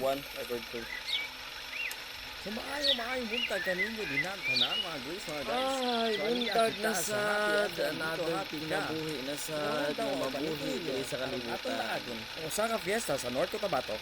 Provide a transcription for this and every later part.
buwan, record ko. So maayo buntag kaninyo dinan tanan mga guys, mga guys. Ay, So, buntag kita na sa sad, happy after, another happy ka. kinabuhi na sad, na mabuhi diri sa Atong kalibutan. lagon. Usa ka fiesta sa North Cotabato.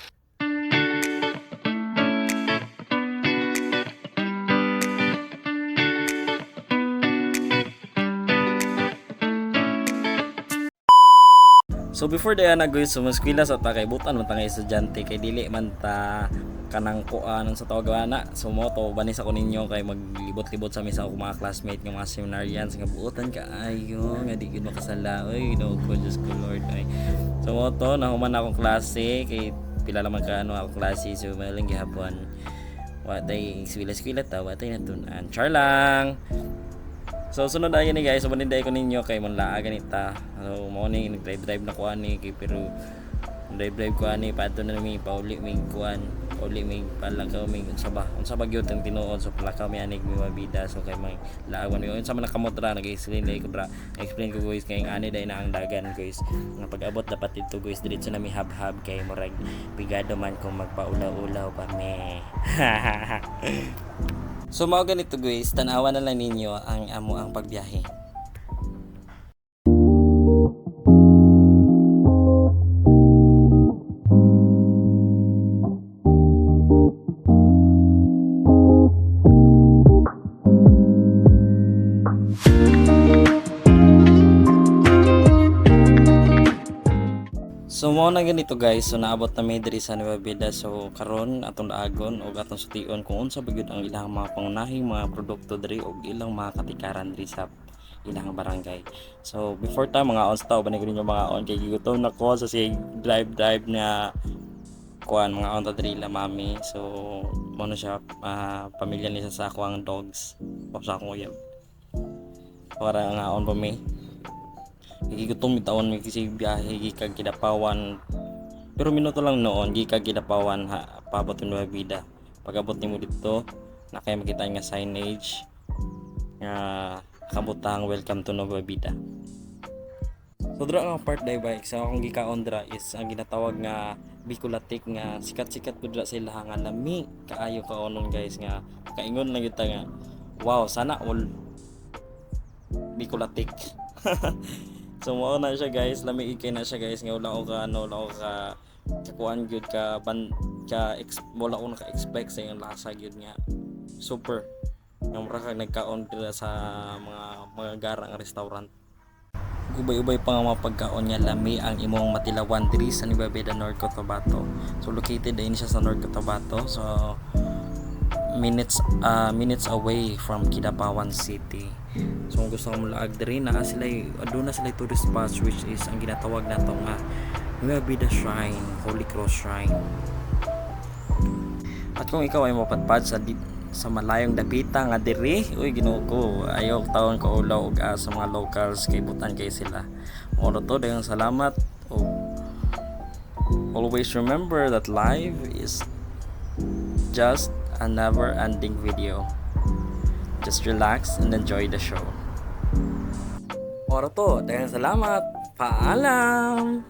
So before daya na guys, sumaskwila sa ta kay butan man ta nga estudyante kay dili man ta kanang kuan sa tawag ana. So mo to banis ako ninyo kay maglibot-libot sa misa ako mga classmate nga mga seminarians nga buotan ka ayo nga di gid makasala oy no ko just ko Lord ay. So mo to nahuman akong klase kay pila naman ka ano akong klase so maling gihapon. Wa tay eskwela ta wa tay natunan. Char lang. So sunod ayan ni guys, maninday ko ninyo kay manlaa ganita. So morning nag-drive na ko ani kay pero drive ko ani padto na mi pauli mig kuan, pauli mig palakaw mig unsa ba gyud ang tinuod so palakaw mi ani mi mabida so kay may laawan mi unsa man nakamotra nag-explain dai ko dra. Explain ko guys kay ani dai na ang dagan guys. Nga pag-abot dapat dito guys diretso na mi hab-hab kay murag bigado man kung magpaulaw-ulaw pa me. So mao ganito guys, tanawan na lang ninyo ang amo ang pagbiyahe. So mo na ganito guys, so naabot na may diri sa Nueva Vida. So karon atong daagon og atong sution kung unsa ba gyud ang ilang mga pangunahing mga produkto diri og ilang mga katikaran diri sa ilang barangay. So before ta mga ons taw banig ninyo mga on kay gigutom na ko sa si drive na kuan mga on ta diri la mami. So mo na siya pamilya ni sa ako ang dogs. Sa akong uyab. Para nga on pa mi. Gigutong bitaon mi kasi biyahe gikag Kidapawan. Pero minuto lang noon gikag Kidapawan ha paabot Nueva Vida. Pag-abot nimo dito na kay makita nga signage nga kabutang welcome to Nueva Vida. So dra nga part day bike sa akong gikaon dra is ang ginatawag nga Bicolatic nga sikat-sikat pud dra sa ilaha nga lami kaayo kaonon guys nga kaingon lang gyud ta nga wow sana all Bicolatic. So mo na siya guys, lami ikay na siya guys nga wala ko ka ano, wala ko ka kuan gyud ka wala ko naka-expect sa yung lasa gyud nga super. Nga mura kag nagkaon dira sa mga garang restaurant. Ubay-ubay pa nga mga pagkaon niya lami ang imong matilawan diri sa Nueva Vida, North Cotabato. So located din siya sa North Cotabato. So minutes away from Kidapawan City. So kung gusto mo laag diri na sila aduna sila tourist spots which is ang ginatawag nato nga Nueva Vida Shrine, Holy Cross Shrine. At kung ikaw ay mapatpad sa malayong dapita nga diri, uy Ginoo ko, ayaw taon ko ulaw og sa mga locals kay butan kay sila. Oro to daghang salamat og always remember that life is just a never-ending video. Just relax and enjoy the show. Oro to, daghang salamat. Paalam!